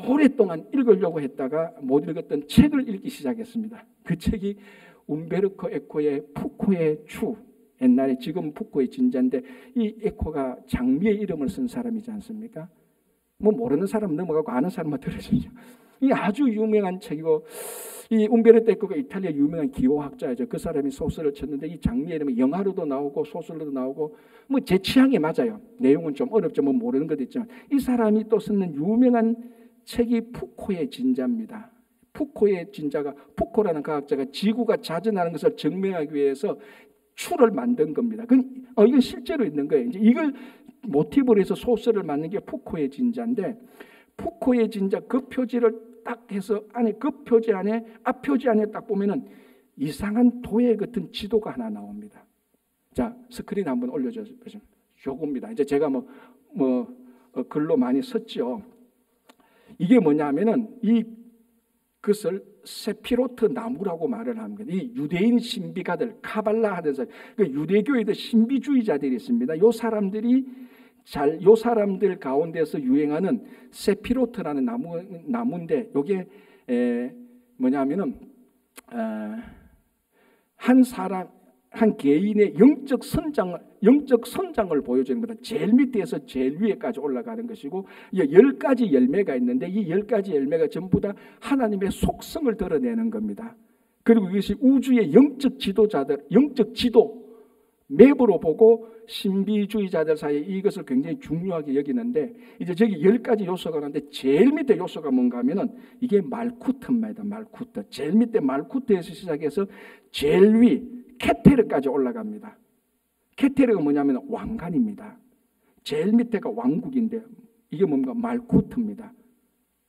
오랫동안 읽으려고 했다가 못 읽었던 책을 읽기 시작했습니다. 그 책이 움베르토 에코의 푸코의 추, 옛날에 지금 푸코의 진자인데 이 에코가 장미의 이름을 쓴 사람이지 않습니까? 뭐 모르는 사람 넘어가고 아는 사람만 들어주죠. 이 아주 유명한 책이고, 이 움베르토 에코가 이탈리아 유명한 기호학자죠. 그 사람이 소설을 쳤는데 이 장미의 이름이 영화로도 나오고 소설로도 나오고, 뭐 제 취향에 맞아요. 내용은 좀 어렵죠. 뭐 모르는 것도 있지만 이 사람이 또 쓰는 유명한 책이 푸코의 진자입니다. 푸코의 진자가, 푸코라는 과학자가 지구가 자전하는 것을 증명하기 위해서 추를 만든 겁니다. 이건 실제로 있는 거예요. 이제 이걸 모티브로 해서 소설을 만든 게 푸코의 진자인데, 푸코의 진자 그 표지를 딱 해서 안에 그 표지 안에 앞표지 안에 딱 보면은 이상한 도예 같은 지도가 하나 나옵니다. 자, 스크린 한번 올려줘 보시면 요겁니다. 이제 제가 글로 많이 썼죠. 이게 뭐냐면은 그것을 세피로트 나무라고 말을 합니다. 이 유대인 신비가들, 카발라 하면서 그 유대교에도 신비주의자들이 있습니다. 요 사람들 가운데서 유행하는 세피로트라는 나무인데, 요게 뭐냐면은 한 개인의 영적 선장을 보여주는 겁니다. 제일 밑에서 제일 위에까지 올라가는 것이고, 10가지 열매가 있는데 이 10가지 열매가 전부 다 하나님의 속성을 드러내는 겁니다. 그리고 이것이 우주의 영적 지도 맵으로 보고 신비주의자들 사이에 이것을 굉장히 중요하게 여기는데, 이제 저기 10가지 요소가 있는데 제일 밑에 요소가 뭔가 하면은 이게 말쿠트입니다. 말쿠트. 제일 밑에 말쿠트에서 시작해서 제일 위 케테르까지 올라갑니다. 케테르가 뭐냐면 왕관입니다. 제일 밑에가 왕국인데 이게 뭔가 말쿠트입니다.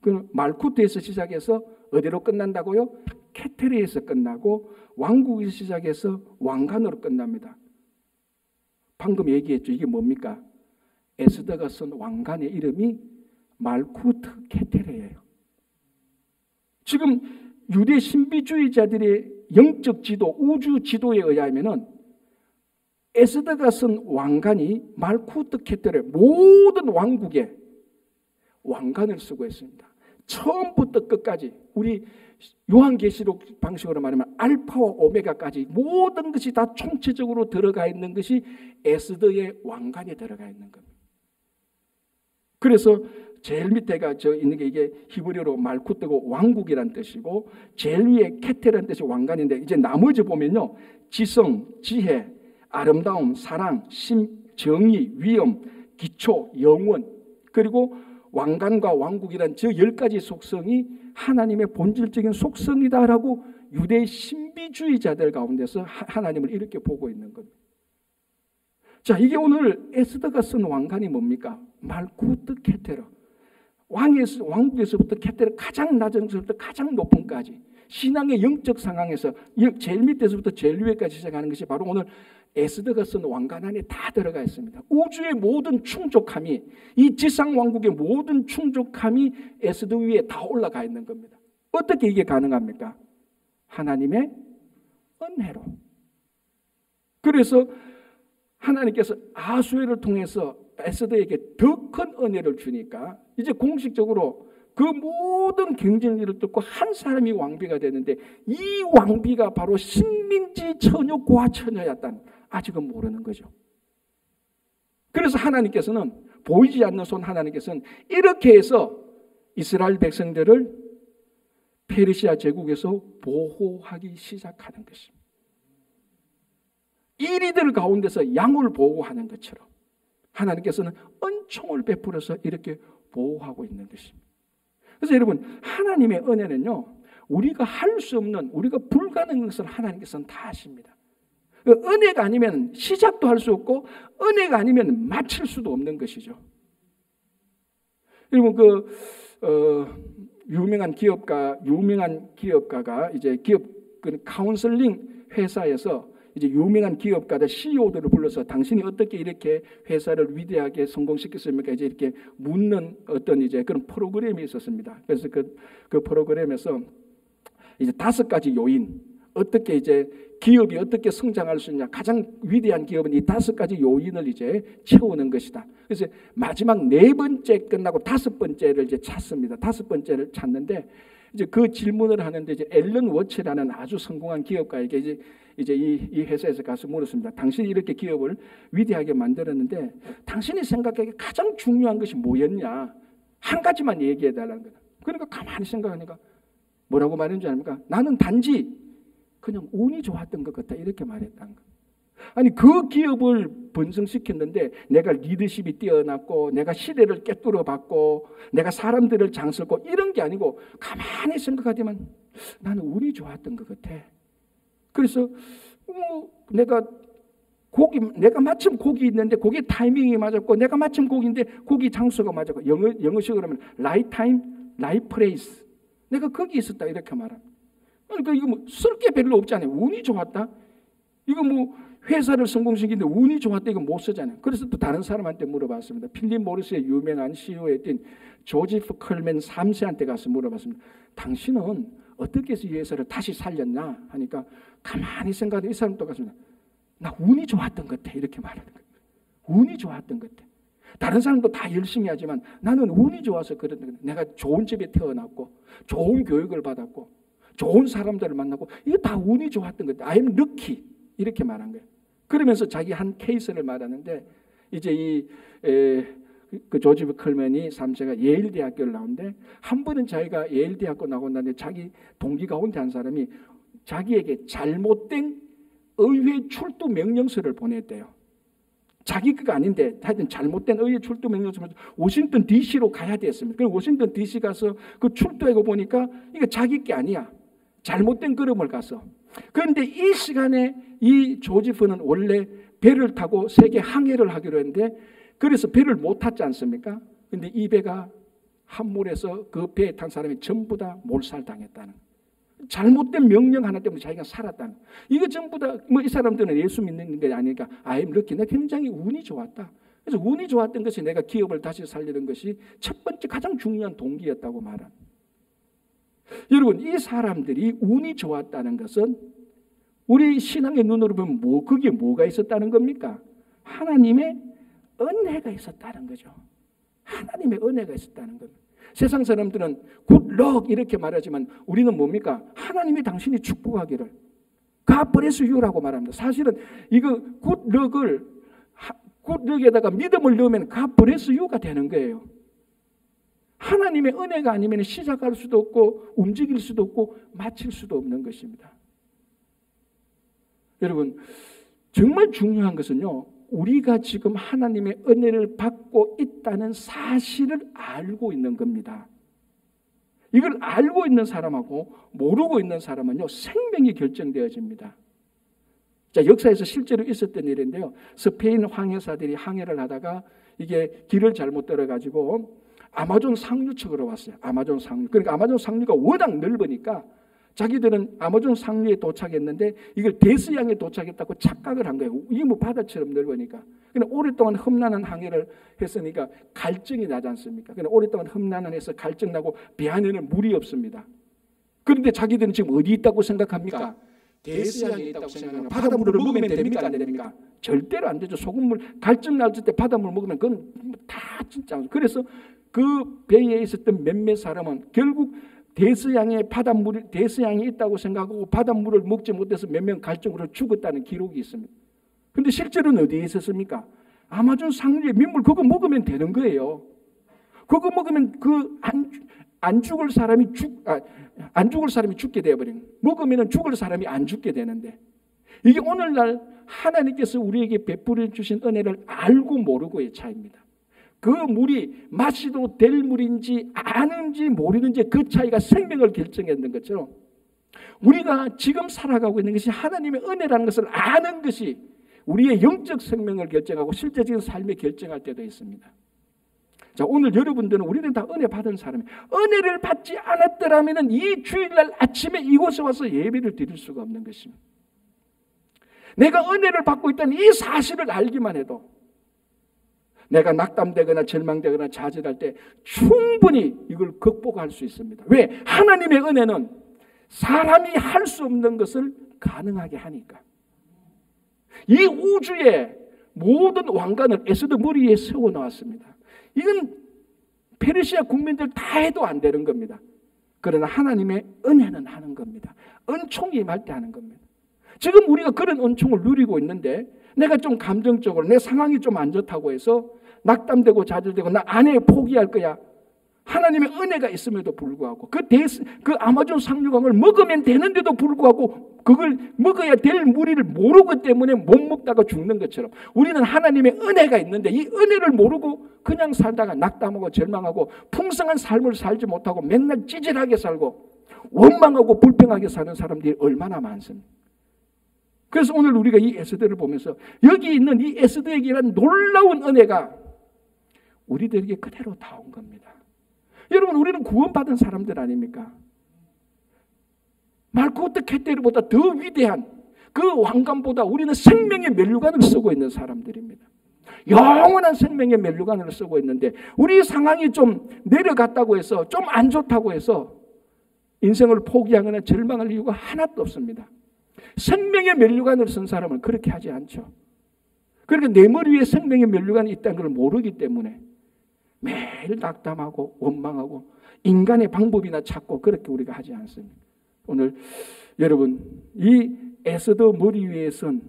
그 말쿠트에서 시작해서 어디로 끝난다고요? 케테르에서 끝나고 왕국에서 시작해서 왕관으로 끝납니다. 방금 얘기했죠. 이게 뭡니까? 에스더가 쓴 왕관의 이름이 말쿠트 케테르예요. 지금 유대 신비주의자들의 영적 지도, 우주 지도에 의하면은 에스더가 쓴 왕관이 말쿠트 케테르의 모든 왕국에 왕관을 쓰고 있습니다. 처음부터 끝까지 우리 요한계시록 방식으로 말하면 알파와 오메가까지 모든 것이 다 총체적으로 들어가 있는 것이 에스더의 왕관에 들어가 있는 겁니다. 그래서 제일 밑에가 있는 게 이게 히브리어로 말쿠트고 왕국이란 뜻이고, 제일 위에 케테라는 뜻이 왕관인데, 이제 나머지 보면요, 지성, 지혜, 아름다움, 사랑, 정의, 위엄, 기초, 영원, 그리고 왕관과 왕국이란 저 10가지 속성이 하나님의 본질적인 속성이다라고 유대 신비주의자들 가운데서 하나님을 이렇게 보고 있는 겁니다. 자, 이게 오늘 에스더가 쓴 왕관이 뭡니까? 말쿠트 케테르. 왕국에서부터 케테르 가장 낮은 것부터 가장 높은까지, 신앙의 영적 상황에서 제일 밑에서부터 제일 위에까지 시작하는 것이 바로 오늘 에스더가 쓴 왕관 안에 다 들어가 있습니다. 우주의 모든 충족함이, 이 지상 왕국의 모든 충족함이 에스더 위에 다 올라가 있는 겁니다. 어떻게 이게 가능합니까? 하나님의 은혜로. 그래서 하나님께서 아수에를 통해서 에스더에게 더 큰 은혜를 주니까 이제 공식적으로 그 모든 경쟁률을 뚫고 한 사람이 왕비가 되는데, 이 왕비가 바로 식민지 처녀 고아 처녀였다는, 아직은 모르는 거죠. 그래서 하나님께서는, 보이지 않는 손 하나님께서는 이렇게 해서 이스라엘 백성들을 페르시아 제국에서 보호하기 시작하는 것입니다. 이리들 가운데서 양을 보호하는 것처럼 하나님께서는 은총을 베풀어서 이렇게 보호하고 있는 것입니다. 그래서 여러분, 하나님의 은혜는요, 우리가 할 수 없는, 우리가 불가능한 것을 하나님께서는 다 하십니다. 은혜가 아니면 시작도 할 수 없고, 은혜가 아니면 마칠 수도 없는 것이죠. 여러분, 유명한 기업가가 이제 카운슬링 회사에서 이제 유명한 기업가들 CEO들을 불러서 당신이 어떻게 이렇게 회사를 위대하게 성공시켰습니까? 이제 이렇게 묻는 어떤 이제 그런 프로그램이 있었습니다. 그래서 그 프로그램에서 이제 5가지 요인, 어떻게 이제 기업이 어떻게 성장할 수 있냐, 가장 위대한 기업은 이 5가지 요인을 이제 채우는 것이다. 그래서 마지막 4번째 끝나고 5번째를 이제 찾습니다. 5번째를 찾는데, 이제 그 질문을 하는데 이제 앨런 워치라는 아주 성공한 기업가에게 이제 이 회사에서 가서 물었습니다. 당신이 이렇게 기업을 위대하게 만들었는데 당신이 생각하기에 가장 중요한 것이 뭐였냐? 한 가지만 얘기해 달라는 거다. 그러니까 가만히 생각하니까 뭐라고 말했는지 아닙니까? 나는 단지 그냥 운이 좋았던 것 같다, 이렇게 말했다는 거예요. 아니, 그 기업을 번성시켰는데 내가 리더십이 뛰어났고, 내가 시대를 꿰뚫어 봤고, 내가 사람들을 장설고, 이런 게 아니고 가만히 생각하지만 나는 운이 좋았던 것 같아. 그래서 내가 마침 곡이 있는데 곡의 타이밍이 맞았고, 내가 마침 곡인데 곡이 장소가 맞았고, 영어식으로 하면 right time, right place. 내가 거기 있었다, 이렇게 말합니다. 그러니까 이거 쓸 게 별로 없잖아요. 운이 좋았다. 이거 회사를 성공시키는데 운이 좋았다 이거 못 쓰잖아요. 그래서 또 다른 사람한테 물어봤습니다. 필립 모리스의 유명한 CEO였던 조지프 컬맨 3세한테 가서 물어봤습니다. 당신은 어떻게 해서 이 회사를 다시 살렸나 하니까 가만히 생각해 이 사람도 갔습니다. 나 운이 좋았던 것 같아 이렇게 말하는 거예요. 운이 좋았던 것 같아. 다른 사람도 다 열심히 하지만 나는 운이 좋아서 그런 거예요. 내가 좋은 집에 태어났고 좋은 교육을 받았고 좋은 사람들을 만나고 이거 다 운이 좋았던 것 같아. I'm lucky 이렇게 말한 거예요. 그러면서 자기 한 케이스를 말하는데 이제 그 조지프 컬맨이 3세가 예일 대학교를 나오는데 한 번은 자기가 예일 대학교 나오고 나는데 자기 동기 가운데 한 사람이 자기에게 잘못된 의회 출두 명령서를 보냈대요. 자기 거가 아닌데 하여튼 잘못된 의회 출두 명령서를 워싱턴 DC로 가야 됐습니다. 그래서 워싱턴 DC 가서 그 출두하고 보니까 이게 자기 게 아니야. 잘못된 걸음을 가서. 그런데 이 시간에 이 조지프는 원래 배를 타고 세계 항해를 하기로 했는데 그래서 배를 못 탔지 않습니까? 그런데 이 배가 함몰해서 그 배에 탄 사람이 전부 다 몰살당했다는 잘못된 명령 하나 때문에 자기가 살았다는 이거 전부 다 뭐 이 사람들은 예수 믿는 게 아니니까 I'm lucky. 나 굉장히 운이 좋았다. 그래서 운이 좋았던 것이 내가 기업을 다시 살리는 것이 첫 번째 가장 중요한 동기였다고 말한. 여러분 이 사람들이 운이 좋았다는 것은 우리 신앙의 눈으로 보면 그게 뭐가 있었다는 겁니까? 하나님의 은혜가 있었다는 거죠. 하나님의 은혜가 있었다는 겁니다. 세상 사람들은 굿럭 이렇게 말하지만 우리는 뭡니까? 하나님이 당신이 축복하기를 God bless you라고 말합니다. 사실은 이거 굿럭에다가 믿음을 넣으면 God bless you가 되는 거예요. 하나님의 은혜가 아니면 시작할 수도 없고 움직일 수도 없고 마칠 수도 없는 것입니다. 여러분 정말 중요한 것은요. 우리가 지금 하나님의 은혜를 받고 있다는 사실을 알고 있는 겁니다. 이걸 알고 있는 사람하고 모르고 있는 사람은요. 생명이 결정되어집니다. 자, 역사에서 실제로 있었던 일인데요. 스페인 항해사들이 항해를 하다가 이게 길을 잘못 들어가지고 아마존 상류측으로 왔어요. 아마존 상류. 그러니까 아마존 상류가 워낙 넓으니까 자기들은 아마존 상류에 도착했는데 이걸 대서양에 도착했다고 착각을 한 거예요. 이게 뭐 바다처럼 넓으니까. 그러니까 오랫동안 험난한 항해를 했으니까 갈증이 나지 않습니까? 그러니까 오랫동안 험난한 해서 갈증 나고 배 안에는 물이 없습니다. 그런데 자기들은 지금 어디 있다고 생각합니까? 대서양에 있다고 생각하면 바닷물을 먹으면 됩니까? 안 됩니까? 절대로 안 되죠. 소금물 갈증 날 때 바닷물 먹으면 그건 다 진짜. 그래서 그 배에 있었던 몇몇 사람은 결국 대서양이 있다고 생각하고 바닷물을 먹지 못해서 몇 명 갈증으로 죽었다는 기록이 있습니다. 그런데 실제로는 어디에 있었습니까? 아마존 상류의 민물 그거 먹으면 되는 거예요. 그거 먹으면 안 죽을 사람이 죽게 되어버린. 먹으면 죽을 사람이 안 죽게 되는데 이게 오늘날 하나님께서 우리에게 베풀어 주신 은혜를 알고 모르고의 차이입니다. 그 물이 마시도 될 물인지 아는지 모르는지 그 차이가 생명을 결정했는 것처럼 우리가 지금 살아가고 있는 것이 하나님의 은혜라는 것을 아는 것이 우리의 영적 생명을 결정하고 실제적인 삶을 결정할 때도 있습니다. 자, 오늘 여러분들은 우리는 다 은혜 받은 사람이에요. 은혜를 받지 않았더라면 이 주일날 아침에 이곳에 와서 예배를 드릴 수가 없는 것입니다. 내가 은혜를 받고 있다는 이 사실을 알기만 해도 내가 낙담되거나 절망되거나 좌절할 때 충분히 이걸 극복할 수 있습니다. 왜? 하나님의 은혜는 사람이 할 수 없는 것을 가능하게 하니까. 이 우주의 모든 왕관을 에스더 머리에 세워놓았습니다. 이건 페르시아 국민들 다 해도 안 되는 겁니다. 그러나 하나님의 은혜는 하는 겁니다. 은총이 임할 때 하는 겁니다. 지금 우리가 그런 은총을 누리고 있는데 내가 좀 감정적으로 내 상황이 좀 안 좋다고 해서 낙담되고 좌절되고 나 아내 포기할 거야. 하나님의 은혜가 있음에도 불구하고 그 아마존 상류강을 먹으면 되는데도 불구하고 그걸 먹어야 될 무리를 모르기 때문에 못 먹다가 죽는 것처럼 우리는 하나님의 은혜가 있는데 이 은혜를 모르고 그냥 살다가 낙담하고 절망하고 풍성한 삶을 살지 못하고 맨날 찌질하게 살고 원망하고 불평하게 사는 사람들이 얼마나 많습니까? 그래서 오늘 우리가 이 에스더를 보면서 여기 있는 이 에스더에게 이런 놀라운 은혜가 우리들에게 그대로 다 온 겁니다. 여러분 우리는 구원받은 사람들 아닙니까? 말코트 캐테르보다 더 위대한 그 왕관보다 우리는 생명의 면류관을 쓰고 있는 사람들입니다. 영원한 생명의 면류관을 쓰고 있는데 우리 상황이 좀 내려갔다고 해서 좀 안 좋다고 해서 인생을 포기하거나 절망할 이유가 하나도 없습니다. 생명의 면류관을 쓴 사람은 그렇게 하지 않죠. 그러니까 내 머리 위에 생명의 면류관이 있다는 걸 모르기 때문에 매일 낙담하고 원망하고 인간의 방법이나 찾고 그렇게 우리가 하지 않습니다. 오늘 여러분 이 에스더 머리 위에 선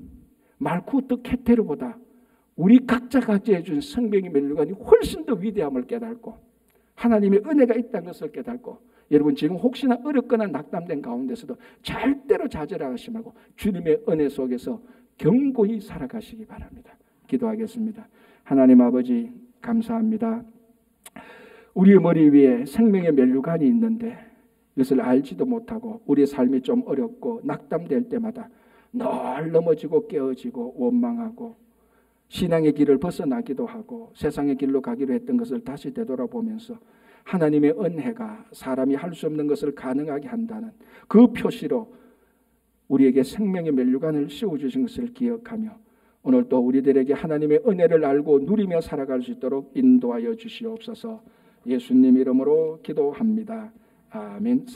말쿠트 케테르보다 우리 각자가 해준 생명의 면류관이 훨씬 더 위대함을 깨닫고 하나님의 은혜가 있다는 것을 깨닫고 여러분 지금 혹시나 어렵거나 낙담된 가운데서도 절대로 좌절하지 말고 주님의 은혜 속에서 견고히 살아가시기 바랍니다. 기도하겠습니다. 하나님 아버지 감사합니다. 우리의 머리 위에 생명의 면류관이 있는데 이것을 알지도 못하고 우리의 삶이 좀 어렵고 낙담될 때마다 늘 넘어지고 깨어지고 원망하고 신앙의 길을 벗어나기도 하고 세상의 길로 가기로 했던 것을 다시 되돌아보면서 하나님의 은혜가 사람이 할 수 없는 것을 가능하게 한다는 그 표시로 우리에게 생명의 면류관을 씌워주신 것을 기억하며 오늘 또 우리들에게 하나님의 은혜를 알고 누리며 살아갈 수 있도록 인도하여 주시옵소서. 예수님 이름으로 기도합니다. 아멘.